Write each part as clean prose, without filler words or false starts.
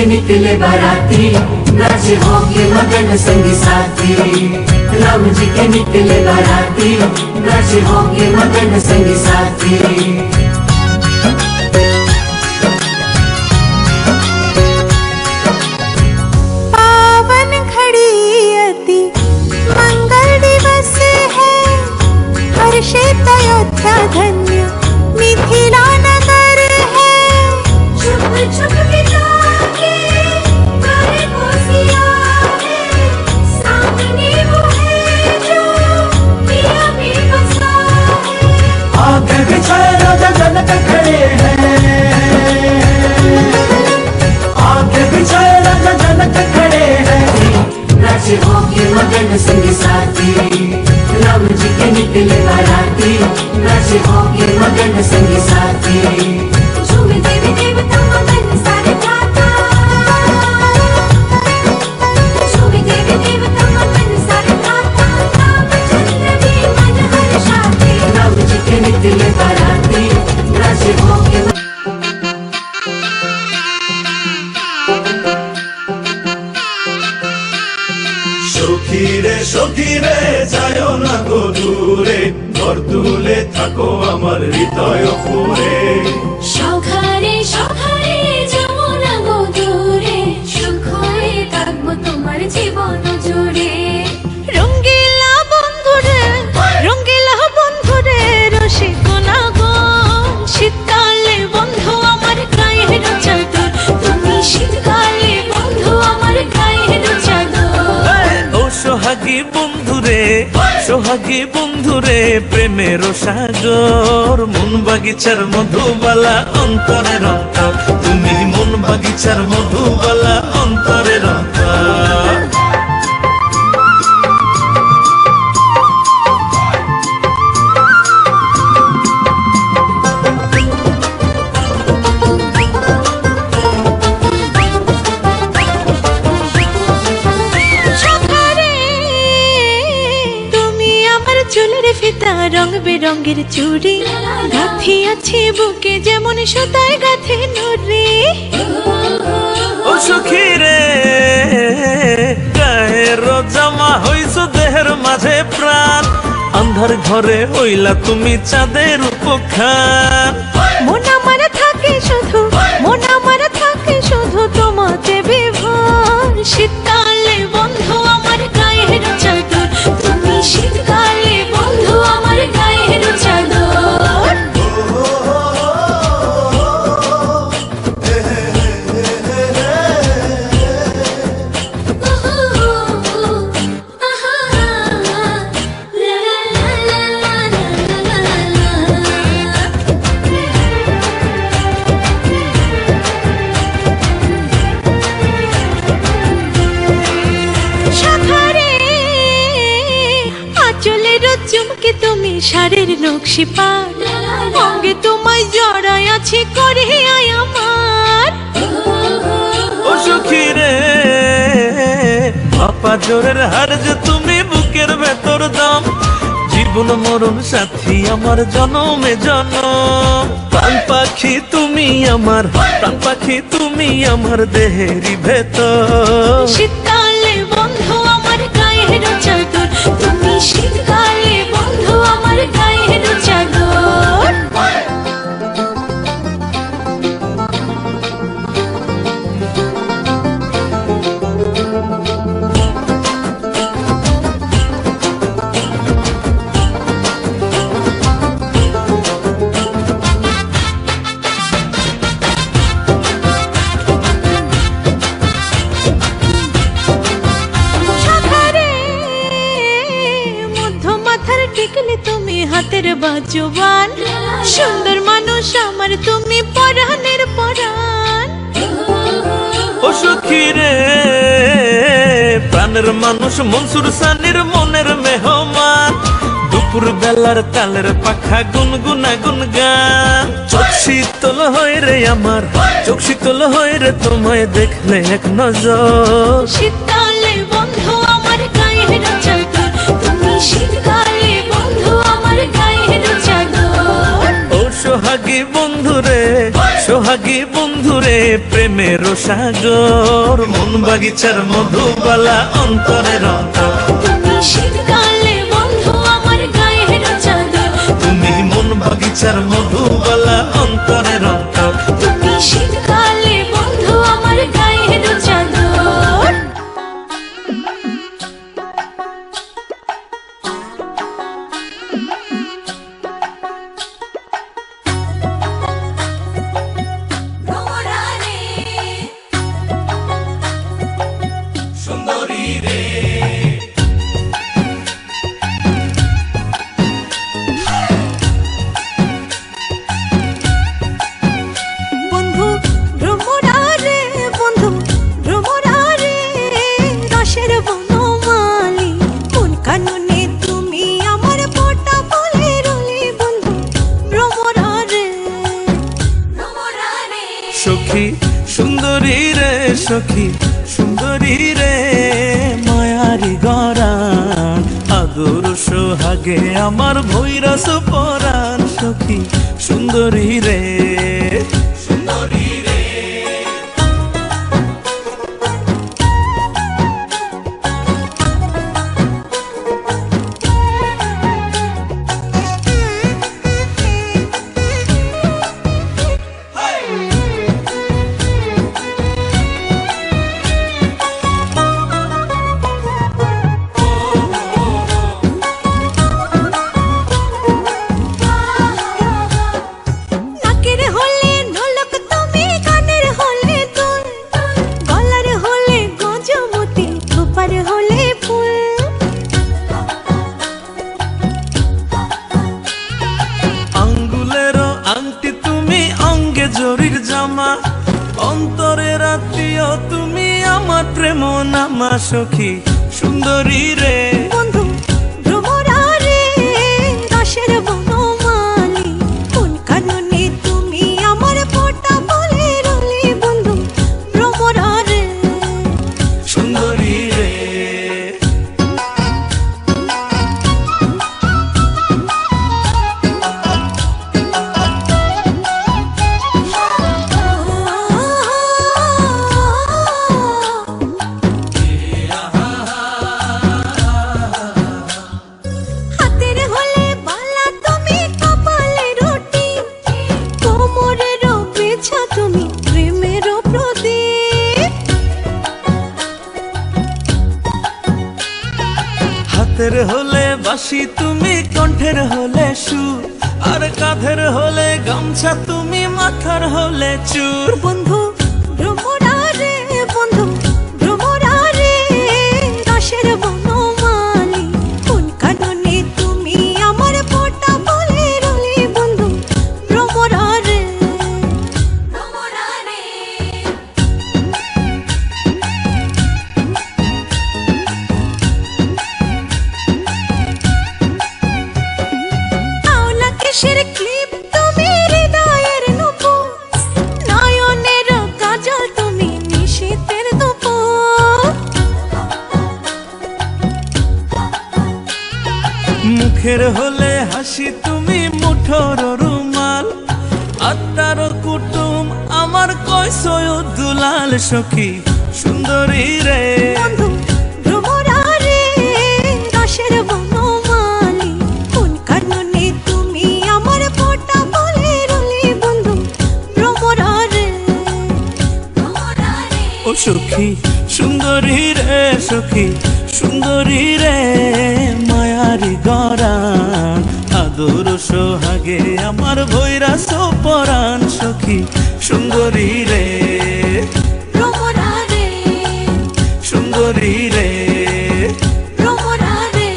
के निकले बाराती, नाचे होके मगन संगी साथी। राम जी के निकले बाराती, नाचे होके मगन संगी साथी। पावन घड़ी अति मंगल दिवस है, हर्षित अयोध्या धन्य मिथिला नगर है। छुप छुप के जाके करे कोसिया है, सामने वो है जो पिया भी बसा है। आगे बिछाए राजा जनक खड़े हैं, आगे बिछाए राजा जनक खड़े हैं। नाचे होके मगन संगी साथी, राम जी के निकले बाराती, नाचे होके मगन संगी साथी। झूमे देवी देवता मगन सारे गाता, झूमे देवी देवता मगन सारे गाता। रामचंद्र भी मन हर्षाते, राम जी के निकले बाराती, नाचे होके সখী রে যায় না গো দূরে, ঘর তুলে থাকো আমার হৃদয় পুরে। সখারে সখারে যাবো না গো দূরে, সুখ হয়ে থাকবো তোমার জীবন জুড়ে। রঙ্গিলা বন্ধুরে, রঙ্গিলা বন্ধুরে, রসিক না গো শীতকালে বন্ধু আমার গায়ের চাদর, তুমি শীতকালে বন্ধু আমার গায়ের চাদর। ও সোহাগী বন্ধুরে, সোহাগী বন্ধুরে, প্রেমের সাগর, মন বাগিচার মধুবালা অন্তরের অন্তর, তুমি মন বাগিচার মধুবালা অন্তরের অন্তর। চুলের ফিতা রং বেরঙের চুড়ি, গাথি আছে বুকে যেমন সুতায় গাথে নুরি। ও সখী রে, গায়ের জামা হইছ দেহের মাঝে প্রাণ, আন্ধার ঘরে হইলা তুমি চাঁদের উপখান। মন আমার থাকে শুধু, মন আমার থাকে শুধু তোমাতে বিভোর। শীতকালে বন্ধু আমার গায়ের চাদর, তুমি শীতকালে বন্ধু আমার গায়ের চাদর। চুমকে তুমি শাড়ির নকশি পার, অঙ্গে তোমায় জড়াই আছে করে আমার। ও সখী রে, আপা জোরের হার যে তুমি বুকের ভেতর দাম, জীবন মরণ সাথী আমার জনমে জনম। প্রাণ পাখি তুমি আমার, প্রাণ পাখি তুমি আমার দেহেরই ভেতর। শীতকালে বন্ধু আমার গায়ের চাদর, তুমি শীতকালে বন্ধু আমার গায়ের চাদর। টিকলে তুমি হাতের বাজুবান, সুন্দর মানুষ আমার তুমি পরাণের পরাণ। ও সখী রে, প্রাণের মানুষ মনসুর সানির মনের মেহমান, দুপুর বেলার তালের পাখা গুনগুনা গুনগান। চোখ শীতল হয় রে আমার, চোখ শীতল হয় রে তোমায় দেখলে এক নজর। শীতকালে বন্ধু আমার গায়ের চাদর, তুমি শীতকালে বন্ধু আমার গায়ের চাদর। ও সোহাগী বন্ধুরে, সোহাগী বন্ধুরে প্রেমের সাগর, মন বাগিচার মধুবালা অন্তরের অন্তর। তুমি শীতকালে বন্ধু আমার গায়ের চাদর, তুমি মন বাগিচার মধুবালা অন্তরের অন্তর। তুমি শীতকালে বন্ধু আমার গায়ের চাদর। সুন্দরী রে বন্ধু ভ্রমরা রে, বন্ধু ভ্রমরা রে, রসের বনমালী কোন কাননে তুমি আমার ফোঁটা ফুলের রলি। বন্ধু ভ্রমরা রে, ভ্রমরা রে, সখী সুন্দরী রে, সখী সুন্দরী রে, মায়ারি গরান আদর সোহাগে আমার ভৈরস পরাণ। সখী সুন্দরী রে, সুন্দরী রে নাকের হলে নোলক তুমি, কানের হলে দুল, গলার হলে গজমতি, খোপার হলে ফুল। আঙ্গুলের আংটি তুমি, অঙ্গে জরির জামা, অন্তরের আত্মীয় তুমি আমার প্রেম নামা। সখী সুন্দরী রে, বন্ধু ভ্রমরা রে, রসের বনমালী কোন কাননে তুমি আমার ফোঁটা ফুলের রলি। বন্ধু ভ্রমরা রে, সুন্দরী রে, হাতের হলে বালা তুমি, কপালে রুটি, কোমরের বেছা তুমি, প্রেমের প্রদীপ। হাতের হলে বাঁশি তুমি, কণ্ঠের হলে সুর, আর কাঁধের হলে গামছা তুমি, মাথার হলে চুর। বন্ধু ভ্রমরা রে, বন্ধু ভ্রমরা রে, রসের বনমালী কোন কাননে তুমি আমার ফোঁটা ফুলের রলি। বন্ধু ভ্রমরা রে, ভ্রমরা রে, আওলা কেশের ক্লিপ তুমি, হৃদয়ের নূপুর, নয়নের কাজল তুমি, নিশীথের দুপুর। মুখের হলে হাসি তুমি, মুঠোর রুমাল, আত্মার কুটুম আমার কয়সয় দুলাল। সখী সুন্দরী রে, বন্ধু ভ্রমরা রে, রসের বনমালী কোন কাননে তুমি আমার ফোঁটা ফুলের রলি। বন্ধু ভ্রমরা রে, ভ্রমরা রে, ও সখী সুন্দরী রে, সখী সুন্দরী রে, মায়ারি গরান আদর সোহাগে আমার ভৈরাস পরাণ। সখী সুন্দরী রে, ভ্রমরা রে, সুন্দরী রে, ভ্রমরা রে।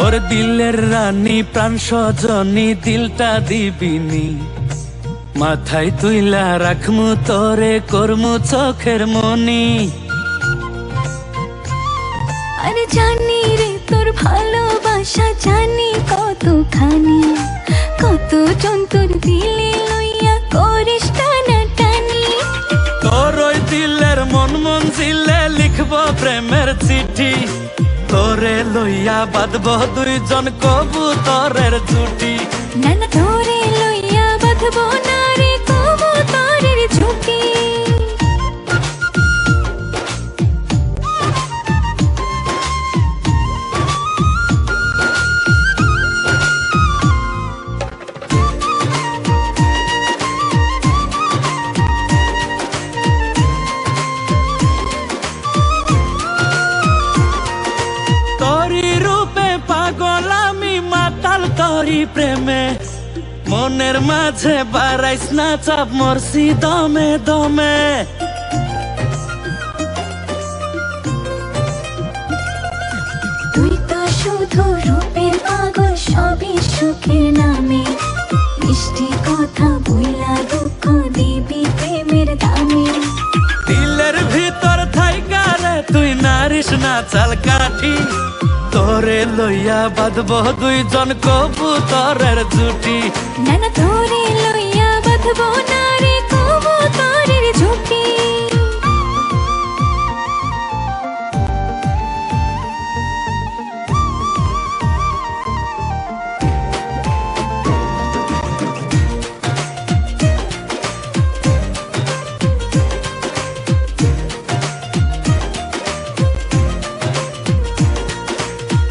ওর দিলের রানী প্রাণ সজনী দিলটা দিবিনি, মাথায় তুইলা রাখমু তোরে করমু চোখের মনি। আরে জানি রে তোর ভালোবাসা, জানি লইয়া বাঁধব দুইজন কবুতরের জুটি। না না তোরে লইয়া বাঁধবো না রে কবুতরের ঝুঁটি। তোরি রূপে পাগল আমি মাতাল তোরি প্রেমে, মনের মাঝে বাড়াইস না চাপ মরছি দমে দমে। তুই তো শুধু রূপের পাগল সবই সুখের নামে, মিষ্টি কথা বইলা দুঃখ দিবি প্রেমের দামে। দিলের ভিতর থাইকা রে তুই নারিস না চাল কাঠি, তোরে লইয়া বাঁধব দুইজন কবুতরের জুটি। না না তোরে লইয়া বাঁধবো না রে কবুতরের ঝুঁটি।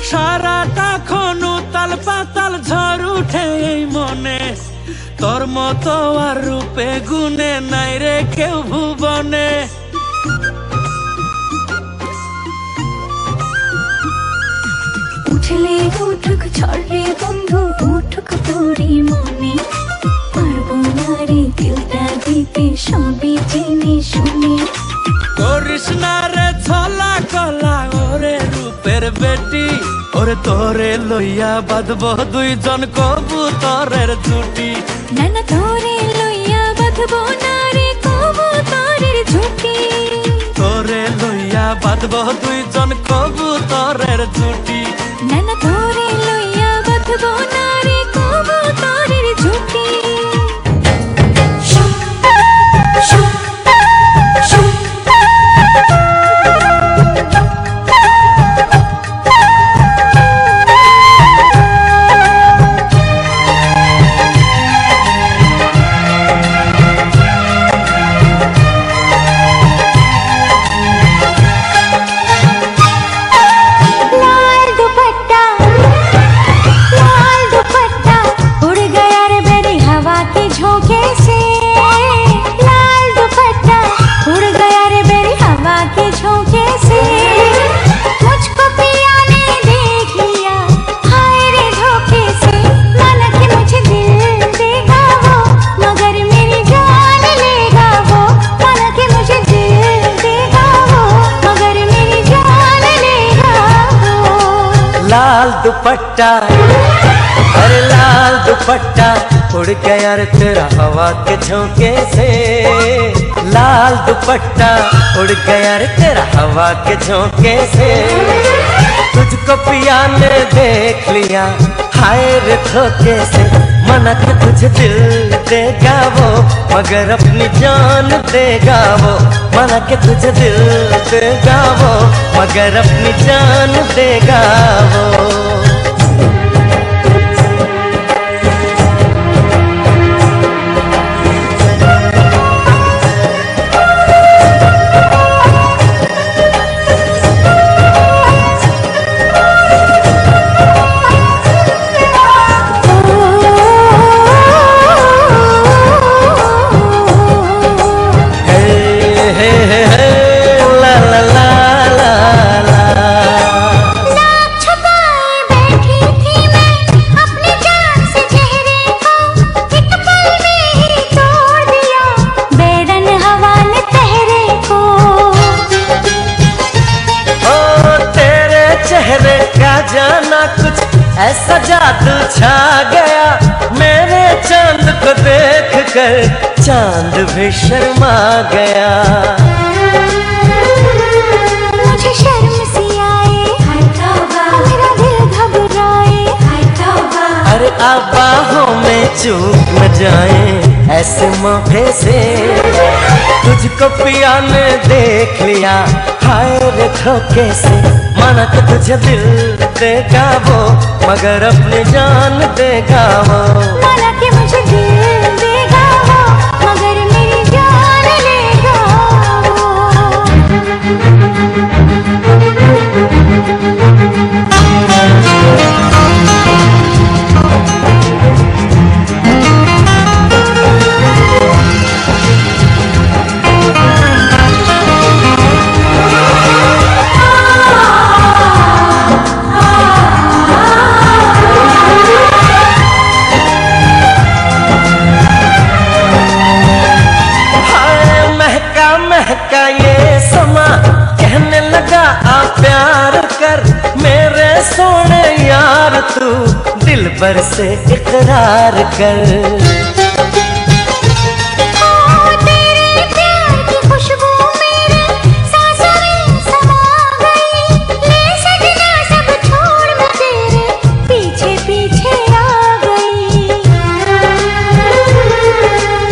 সারাটা খন উতাল পাতাল ঝড় উঠে এই মনে, তোর মতো আর রূপে গুনে নাই রে কেউ ভুবনে। উঠলে উঠুক ছড়ে বন্ধু উঠুক তোরে মনে, পারবো না রে দিলটা দিতে সবই জেনে শুনে। করিস না রে ছলা কলা ওরে রূপের বেটি, ওরে তোরে লইয়া বাঁধব দুইজন কবুতরের জুটি। না না তোরে লইয়া বাঁধবো না রে কবুতরের ঝুঁটি। তোরে লইয়া বাঁধব দুইজন কবুতরের জুটি। না না তোরে লইয়া বাঁধবো না রে কবুতরের ঝুঁটি। लाल दुपट्टा, अरे लाल दुपट्टा उड़ गया रे तेरा हवा के झोंके से। लाल दुपट्टा उड़ गया रे तेरा हवा के झोंके से। तुझको पिया ने देख लिया हाय रे धोखे से। मना के तुझे दिल देगा वो मगर अपनी जान देगा वो। मना के तुझे दिल देगा वो मगर अपनी जान देगा वो। जाना कुछ ऐसा जादू छा गया मेरे चांद को देख कर चांद भी शर्मा गया। मुझे शर्म सी आए मेरा दिल घबराए। अरे आप बाहों में चूक न जाए ऐसे मौके से तुझको पिया ने देख लिया, हाय रे धोखे से। माना कि तुझे दिल देगा वो, मगर अपनी जान देगा वो। माना कि मुझे दिल देगा वो, मगर मेरी जान लेगा महका ये समा, कहने लगा आ प्यार कर मेरे सोने यार, तू दिल भर से इकरार कर। तेरे प्यार की खुशबू मेरे सांसों में समा गई। ले सजना सब छोड़ मैं तेरे पीछे पीछे आ गई।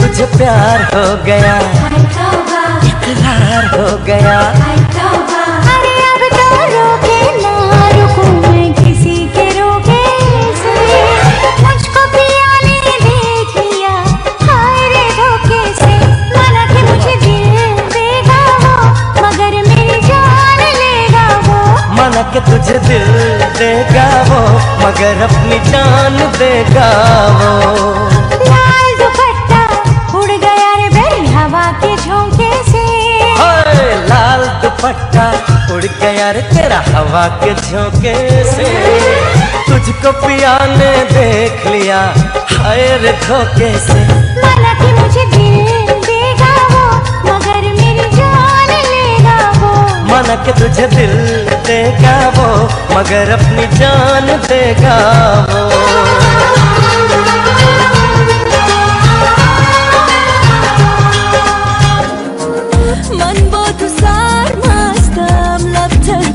तुझे प्यार हो गया, इकरार हो गया। अरे अब तो रोके ना रुकूं मैं किसी के रोके से। मुझको पिया ने देख लिया, हाय रे धोखे से। माना कि मुझे दिल देगा वो, मगर मेरी जान लेगा वो। माना कि तुझे दिल देगा वो, मगर अपनी जान देगा वो। लाल दुपट्टा उड़ गया रे बेरी हवा के झोंके से। लाल दुपट्टा उड़ गया रे तेरा हवा के झोंके से। तुझको पिया ने देख लिया, हाय रे धोखे से। माना कि मुझे दिल देगा वो, मगर मेरी जान लेगा वो। माना कि तुझे दिल देगा वो, मगर अपनी जान देगा वो।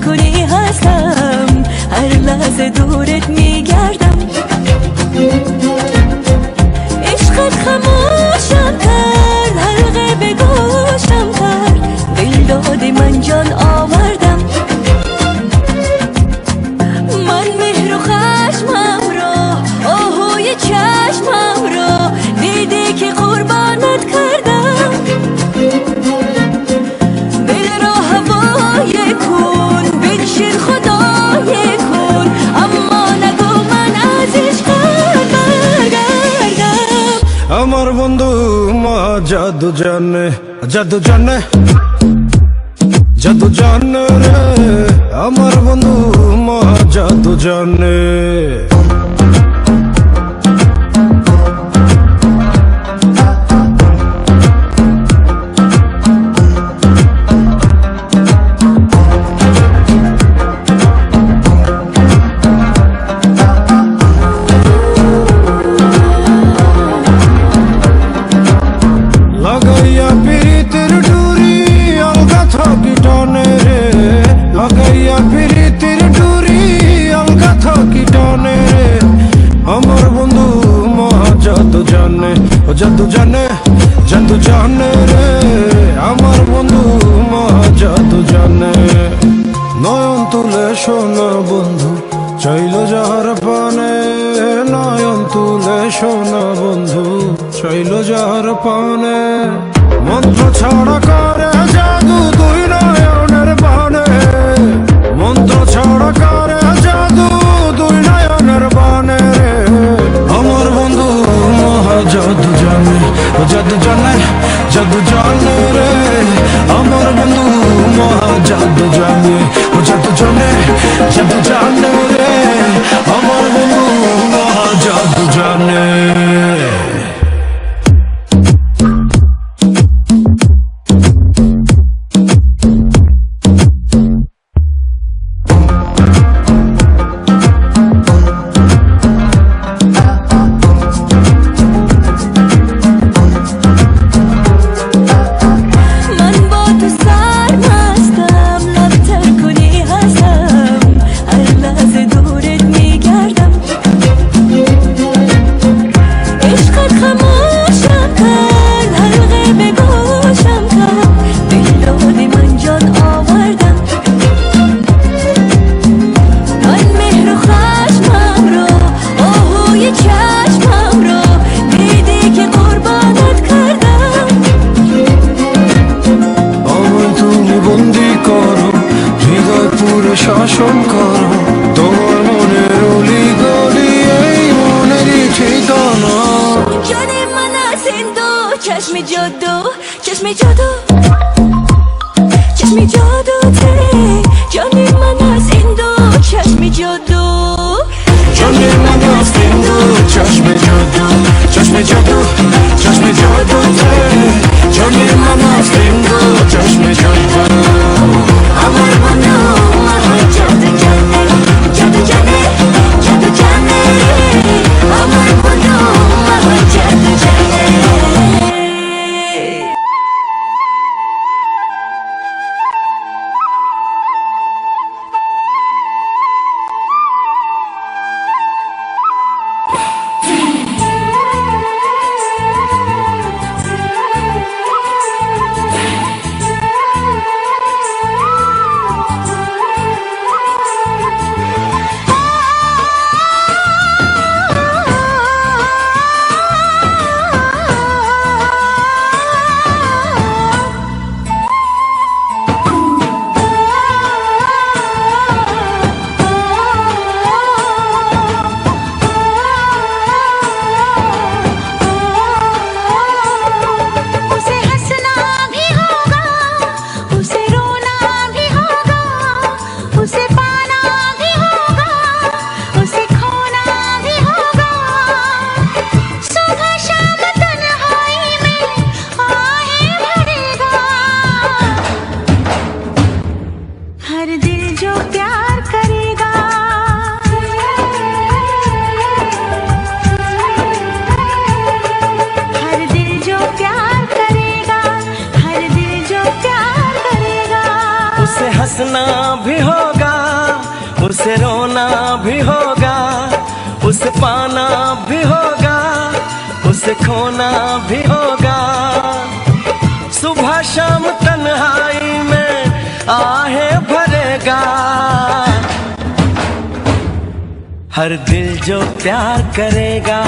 کنی هستم هر لحظه دورت میگردم عشقت خموشم کرد حلقه به گوشم کرد دل دادی من جان آوردم من مهر و خشمم را آهوی چشمم را دیدی که قربانت کردم دل را هوای کن بنشین خدای کن اما نگو من از عشقت برگردم আমার বন্ধু মা জাদু জানে, জাদু জানে, জাদু জানে রে। আমার বন্ধু মা জাদু জানে। লাগাইয়া পিরিতের ডুরি আলগা থাকি টানে রে, লাগাইয়া পিরিতের ডুরি আলগা থাকি টানে রে। আমার বন্ধু মহা জাদু জানে, ও জাদু জানে, জাদু জানে রে। আমার বন্ধু মহা জাদু জানে। নয়ন তুলে সোনা বন্ধু চাইল যাহার পানে, নয়ন তুলে সোনা বন্ধু চাইল যাহার পানে। মন্ত্র ছাড়া করে জাদু দুই নয়নের বানে, মন্ত্র ছাড়া করে জাদু দুই নয়নের বানে রে। আমার বন্ধু মহা জাদু জানে, ও জাদু জানে, জাদু জানে রে। আমার বন্ধু মহা জাদু জানে, ও জাদু জানে, জাদু জানে রে। আমার বন্ধু মহা জাদু জানে। चश्मे जादू चश्मे जादू चश्मे जादू तेरे जाने मना सिंधु चश्मे जादू Çöşme mana stindu, çöşme jodu, çöşme jodu, çöşme jodu Çöşme mana stindu, çöşme jodu আমার বন্ধু আমার জাদু জানে জাদু জানে জাদু জানে আমার বন্ধু আমার জাদু জানে उसे हंसना भी होगा उसे रोना भी होगा उसे पाना भी होगा उसे खोना भी होगा सुबह शाम तन्हाई में आहें भरेगा हर दिल जो प्यार करेगा हर दिल जो प्यार करेगा हर दिल जो प्यार करेगा उसे हंसना भी होगा उसे रोना भी होगा उसे पाना भी होगा उसे खोना भी होगा सुबह शाम तन्हाई में आहें भरेगा हर दिल जो प्यार करेगा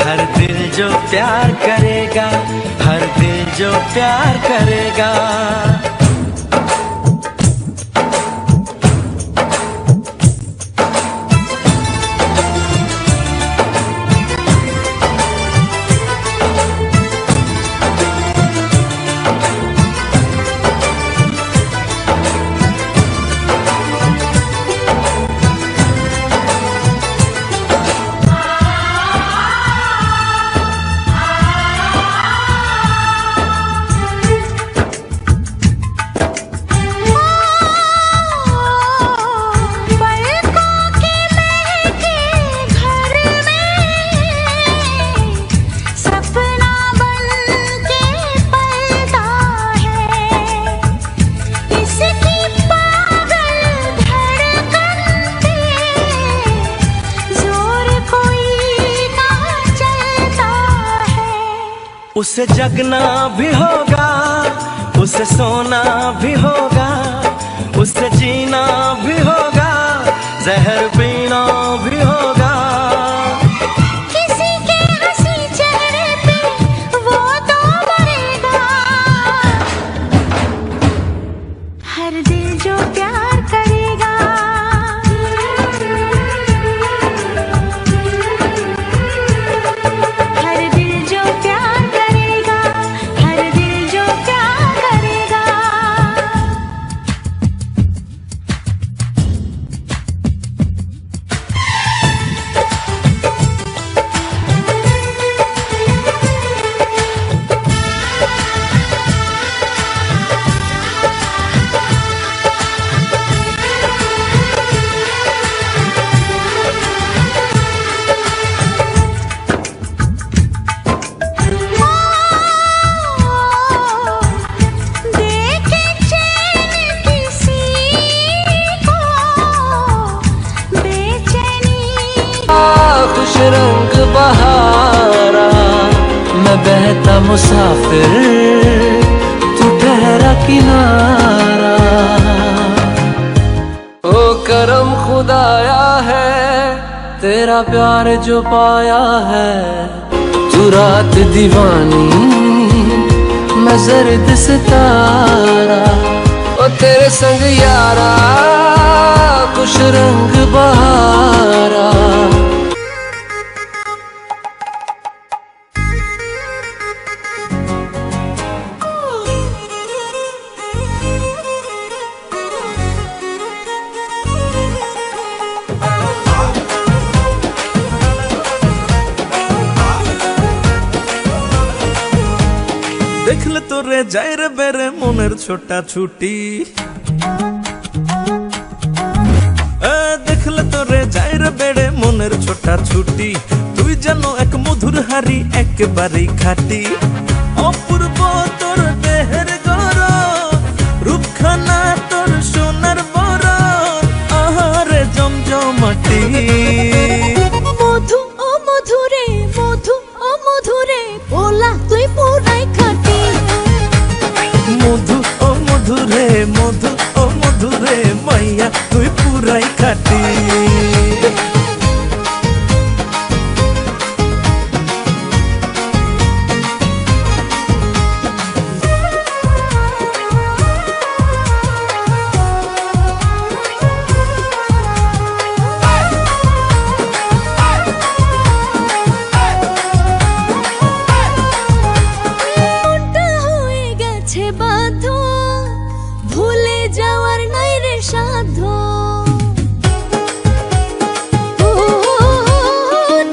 हर दिल जो प्यार करेगा हर दिल जो प्यार करेगा पलकों के महके घर में सपना बन के पलता है इसकी पागल धड़कन पे जोर कोई ना चलता है उसे जगना भी होगा उसे सोना भी होगा उसे जीना भी होगा जहर पीना भी होगा किसी के हंसी चेहरे पे वो तो मरेगा हर दिल जो प्यार करेगा हर दिल जो प्यार करेगा हर दिल जो प्यार करेगा देखे चैन किसी को बेचैनी खुश रंग बहारा मैं बहता मुसाफिर तू ठहरा किनारा ओ करम खुदाया है तेरा प्यार जो पाया है तू रात दीवानी मैं जर्द सितारा ओ तेरे संग यारा खुश रंग बहारा যায় রে বেড়ে মনের ছোটা ছুটি দেখলে তোরে যায় রে বেড়ে মনের ছোটা ছুটি তুই যেন এক মধুর হারি একেবারেই খাটি অপূর্ব তোর দেহের গড়ন রূপখানা তোর সোনার বরণ আহারে জমজমাটি মধু ও মধুরে মধু ও মধুরে পোলা তুই পুরাই খাটি মধু ও মধুরে মধু ও মধুরে মাইয়া তুই পুরাই খাটি মনটা হয়ে গেছে বাধ্য ভুলে যাওয়ার নাই রে সাধ্য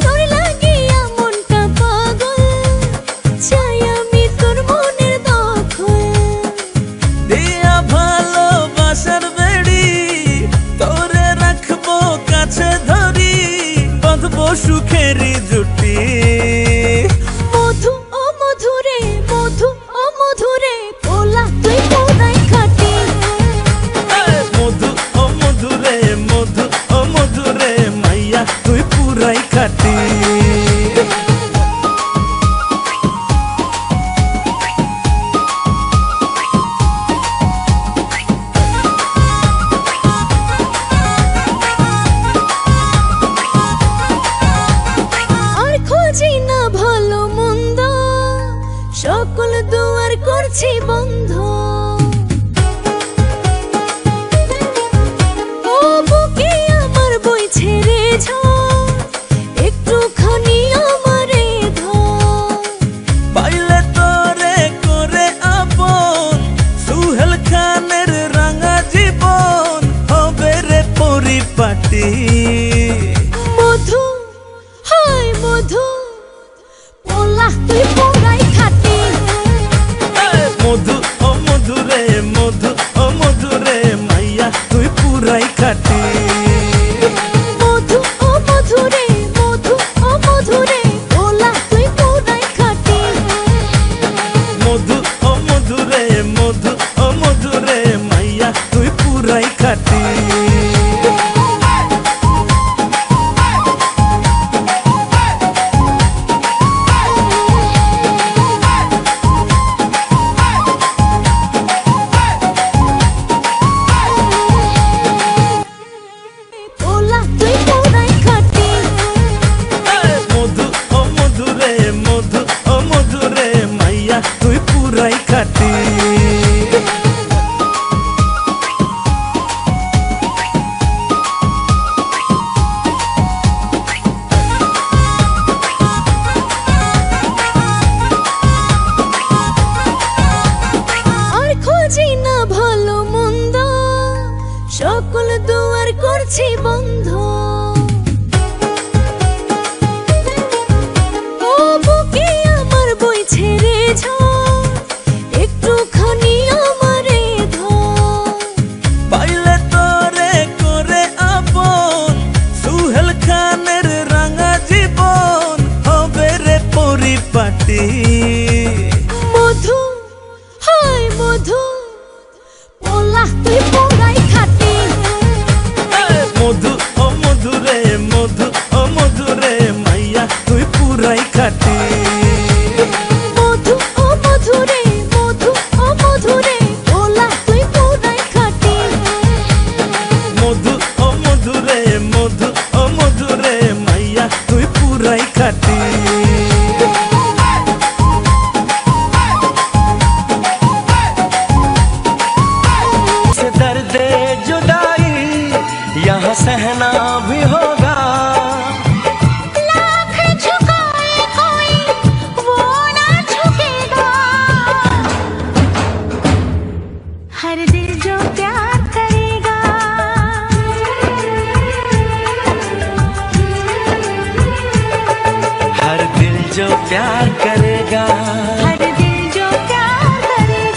তোর লাগিয়া মনটা পাগল চাই আমি তোর মনের দখল দিয়া ভালোবাসার বেড়ি তোরে রাখবো কাছে ধরি বাঁধবো সুখেরই জুটি মধু ও মধুরে মধু ও মধুরে পোলা তুই পুরাই খাটি মধু ও মধুরে মধু ও মধুরে মাইয়া তুই পুরাই খাটি আর খুঁজি না ভালো মন্দ সকল দুয়ার করছি বন্ধ ও বুকে আমার বইছে রে ঝড় একটুখানি আমারে ধর পাইলে তোরে করে আপন সুহেল খানের রাঙা জীবন হবে রে পরিপাটি মধু হায় মধু পোলা তুই পুরাই খাটি মধু ও মধুরে মধু ও মধুরে মাইয়া তুই পুরাই খাটি মধু ও মধুরে মধু ও মধুরে পোলা তুই পুরাই খাটি মধু ও মধুরে মধু ও মধুরে মাইয়া তুই পুরাই খাটি পোলা তুই পুরাই খাটি মধু ও মধুরে মধু ও মধুরে মাইয়া তুই পুরাই খাটি আর খুঁজি না ভালো মন্দ সকল দুয়ার করছি বন্ধ ও বুকে আমার বইছে রে ঝড় একটুখানি আমারে ধর পাইলে তোরে করে আপন সুহেল খানের রাঙা জীবন হবে রে পরিপাটি মধু হায় মধু পোলা তুই পুরাই খাটি মধু ও মধুরে মধু ও মধুরে মাইয়া তুই পুরাই খাটি মধু ও মধুরে মধু ও মধুরে পোলা তুই পুরাই খাটি মধু ও মধুরে মধু ও মধুরে মাইয়া তুই পুরাই খাটি इस दर्द जुदाई यहाँ सहना भी होगा लाख झुकाए कोई वो ना झुकेगा हर दिल जो प्यार करेगा हर दिल जो प्यार करेगा हर दिल जो प्यार करेगा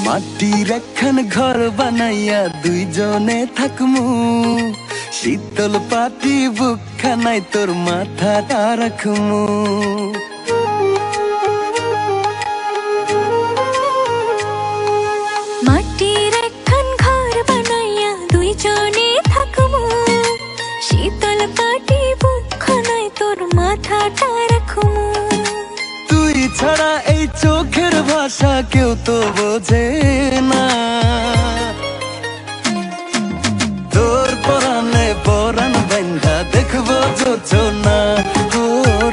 মাটির একখান ঘর বানাইয়া দুইজনে থাকমু, শীতল পাটি বুকখানায় তোর মাথাটা রাখমু। মাটির একখান ঘর বানাইয়া দুইজনে থাকবো, শীতল পাটি বুকখানায় তোর মাথাটা রাখবো। তুই ছাড়া এই চোখের ভাষা কেউ তো বোঝে না, তোর পরাণে পরাণ বান্ধা দেখবো যোজনা। ও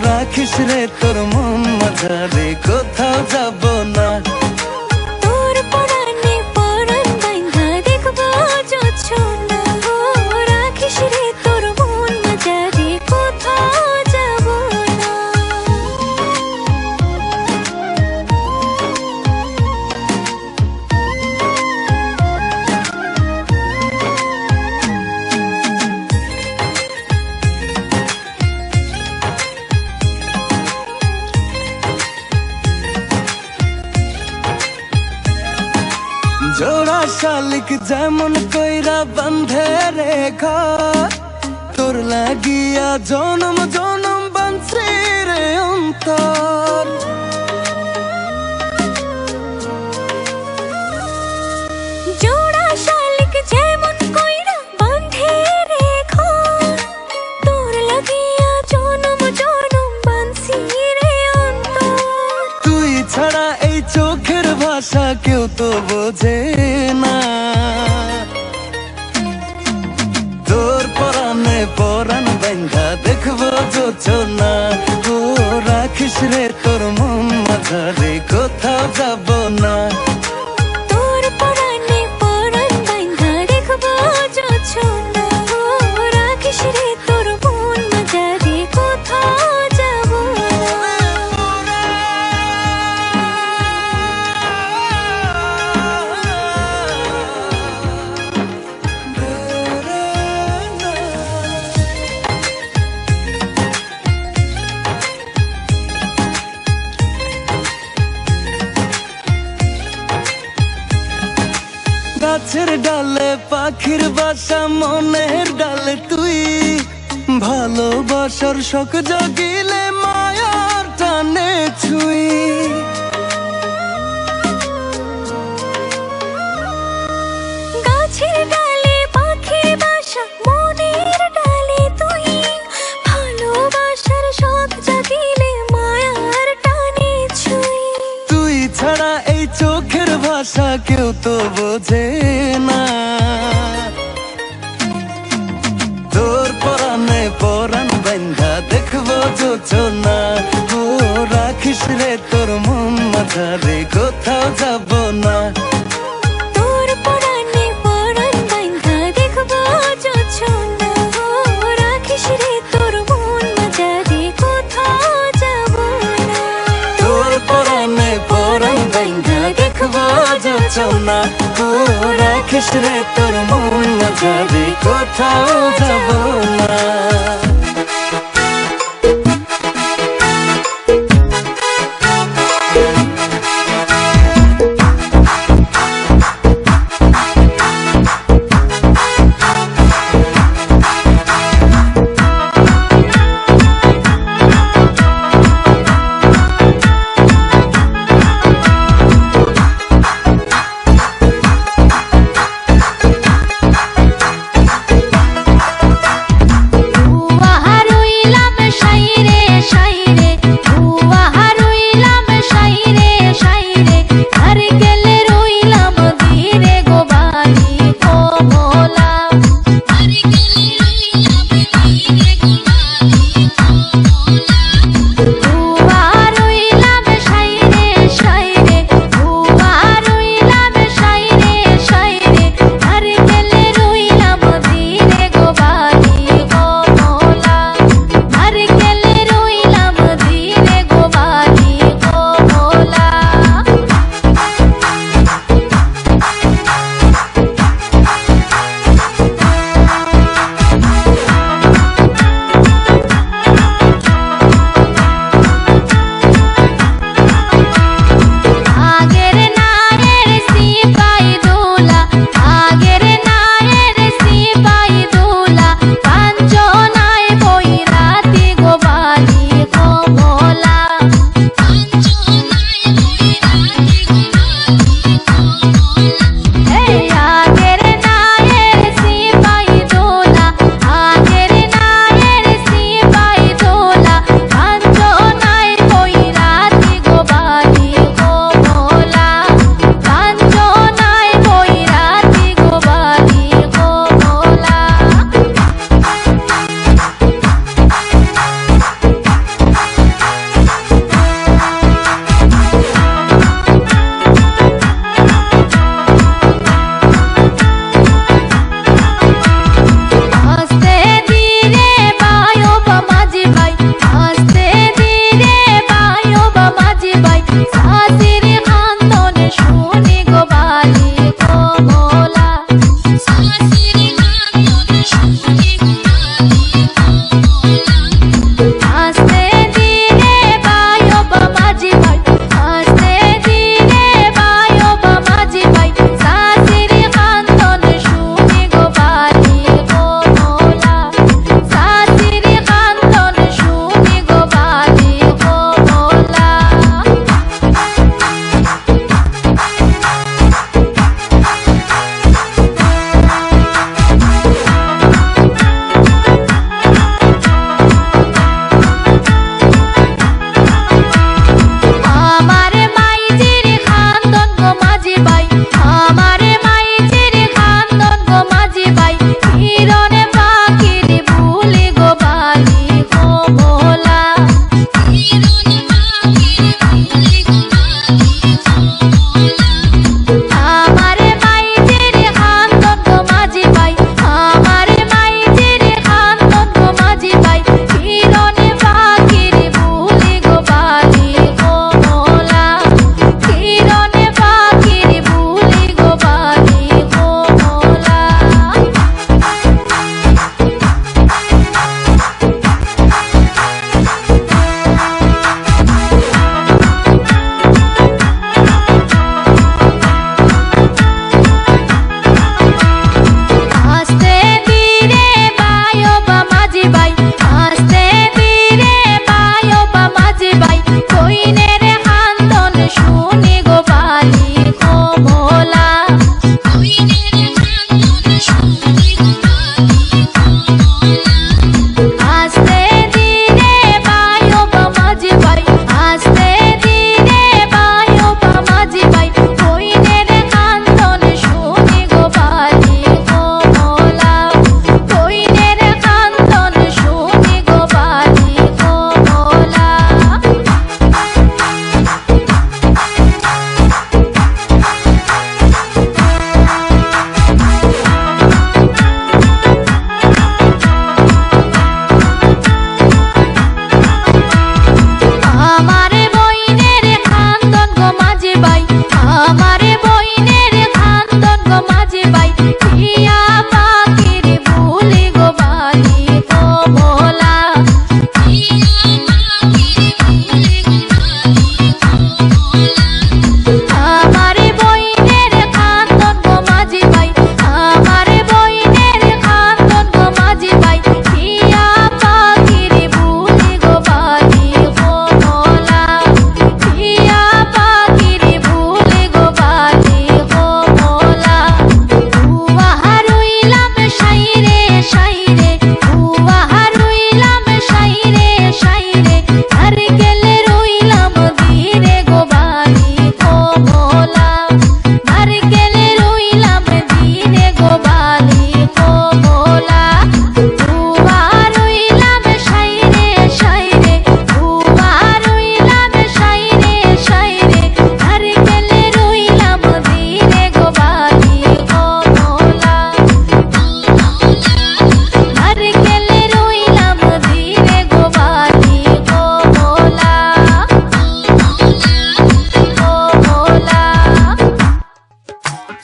রাখিস রে তোর মন মাঝারে, কোথাও যাব না। তোর পরাণে পরাণ বাঁধা দেখবো যোছনা, ও রাখিস রে তোর মন মাঝারে, কোথাও যাব না। জোড়া শালিক যেমন কইরা বান্ধে রে ঘর, তোর লাগিয়া জনম জনম বাঁধছে রে অন্তর। জোড়া শালিক যেমন কইরা বাঁধে রে ঘর, তোর লাগিয়া জনম জনম বাঁধছি রে অন্তর। তুই ছাড়া এই চোখের ভাষা কেউ তো বোঝে না, তোর পরাণে পরাণ বান্ধা দেখবো যোজনা। ও রাখিস রে তোর মন মাঝারে, কোথাও যাব না। তোর পরাণে পরাণ বাঁধা দেখবো যোছনা, ও রাখিস রে তোর মন মাঝারে, কোথাও যাব না। গাছের ডালে পাখির বাসা, মনের ডালে তুই ভালোবাসার শখ জাগিলে মায়ার টানে ছুই। গাছের ডালে পাখির বাসা, মনের ডালে তুই ভালোবাসার শখ জাগিলে মায়ার টানে ছুঁই। তুই ছাড়া এই চোখের ভাষা কেউ তো বোঝে না, তোর পরাণে পরাণ বান্ধা দেখবো যোজনা। ও রাখিস রে তোর মন মাঝারে, কোথাও যাব না। তোর পরাণে পরাণ বাঁধা দেখবো যোছনা, ও রাখিস রে তোর মন মাঝারে, কোথাও যাব না। তোর পরাণে পরাণ বান্ধা দেখবো যোজনা। ও রাখিস রে তোর মন মাঝারে, কোথাও যাব না।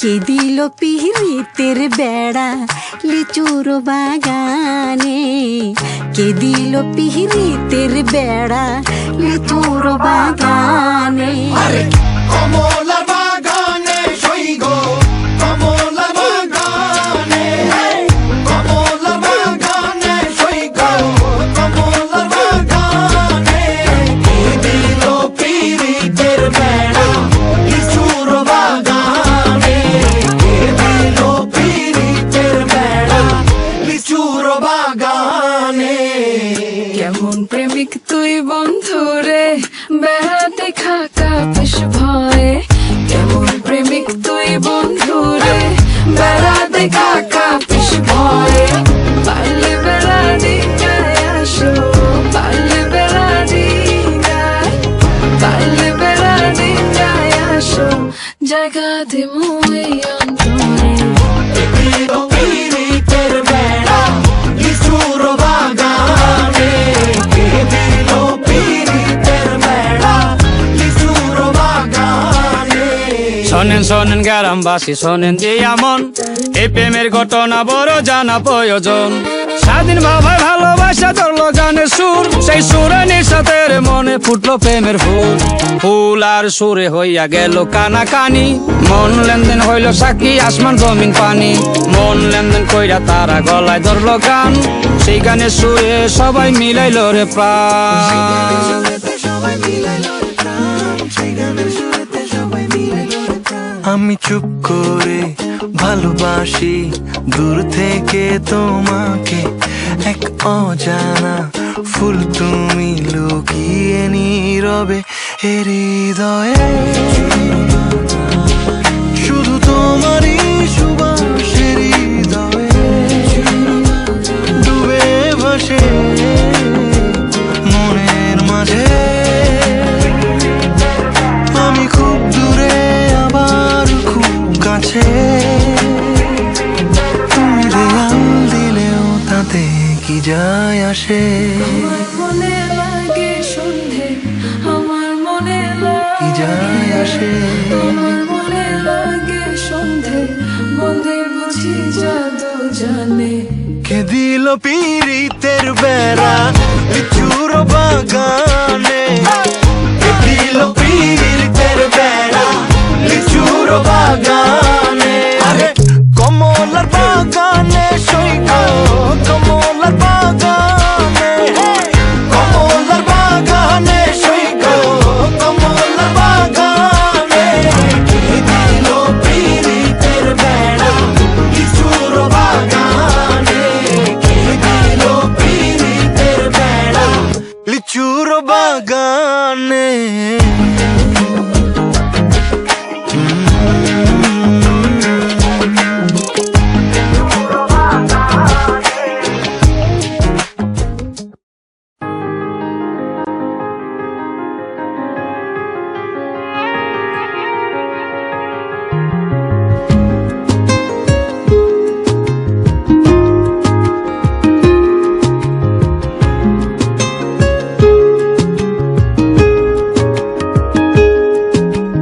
কে দিল পিরিতের বেড়া লিচুর বাগানে, কে দিল পিরিতের বেড়া লিচুর বাগানে। কমলার বাগানে সৈগ, কমলার বাগানে, কমলার বাগানে সৈগ, কমলার বাগানে। কে দিল পিরিতের বেড়া লিচুর বাগানে, কে দিল পিরিতের বেড়া লিচুর বাগানে। কেমন প্রেমিক তুই বন্ধু রে, বেড়াতে খাকা বেশ ভয়ে। কেমন প্রেমিক তুই বন্ধু রে, বেড়াতে খাকা বেশ ভয়ে। পারলে বেড়া দিগায় আসো, পারলে বেড়া দিগায়, পারলে বেড়া দিগায় আসো, জায়গা দিমু এই অন্তরে। দিল পিরিতের বেড়া লিচুর বাগানে, কে দিল পিরিতের বেড়া লিচুর বাগানে। শোনেন শোনেন গ্রামবাসী শোনেন দিয়া মন, এই প্রেমের ঘটনা বড় জানা প্রয়োজন। স্বাধীন বাবায় ভালোবাসা ধরলো গানের সুর, সেই সুরে নিঃসাতের মনে ফুটলো প্রেমের ফুল। ফুল আর সুরে হইয়া গেল কানাকানি, মন লেনদেন হইল সাক্ষী আসমান জমিন পানি। মন লেনদেন কইরা তারা গলায় ধরলো গান, সেই গানের সুরে সবাই মিলাইল রে প্রাণ। আমি চুপ করে ভালোবাসি দূর থেকে তোমাকে, এক অজানা ফুল তুমি লুকিয়ে নীরবে এ হৃদয়ে। শুধু তোমারই সুবাস হৃদয়ে ডুবে ভাসে মনের মাঝে। আমি খুব দূরে আবার খুব কাছে, তুমি দেয়াল দিলেও তাতে কি যায় আসে। আমার মনে লাগে সন্ধে, আমার মনে কি লাগে, যায় আসে। আমার মনে লাগে সন্ধে, মন্দির বুঝি জাদু জানে। কে দিল পিরিতের বেড়া লিচুর বাগানে, কে দিল পিরিতের বেড়া লিচুর বাগানে। কমলার বাগানে সৈগ, কমলার বাগানে, কমলার বাগানে সৈগ, কমলার বাগানে। কে দিল পিরিতের বেড়া লিচুর বাগানে, কে দিল পিরিতের বেড়া লিচুর বাগানে।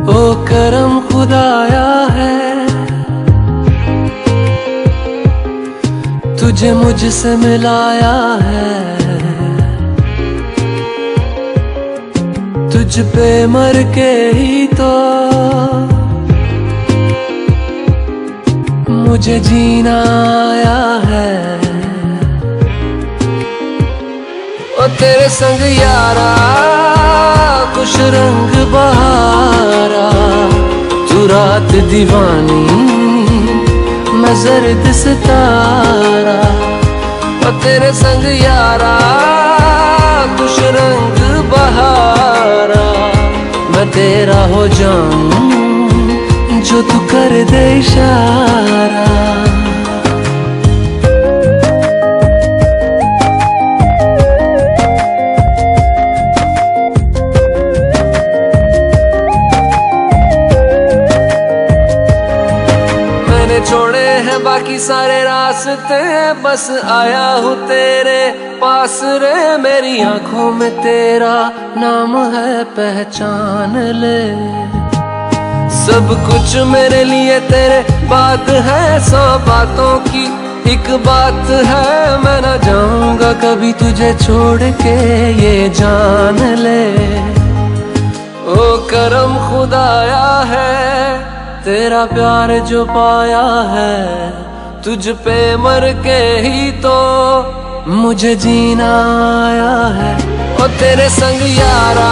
ओ करम खुदाया है, तुझे मुझसे मिलाया है। तुझ पे मर के ही तो मुझे जीना आया है। ओ तेरे संग यारा कुछ रंग बहारा, तू रात दीवानी मैं जर्द सितारा। ओ तेरे संग यारा कुछ रंग बहारा, मैं तेरा हो जाऊं जो तू कर दे इशारा। छोड़े हैं बाकी सारे रास्ते, बस आया हूँ तेरे पास रे। मेरी आंखों में तेरा नाम है पहचान ले। सब कुछ मेरे लिए तेरे बात है, 100 बातों की एक बात है, मैं ना जाऊंगा कभी तुझे छोड़ के, ये जान ले। ओ करम खुदाया है तेरा प्यार जो पाया है, तुझ पे मर के ही तो मुझे जीना आया है। ओ तेरे संग यारा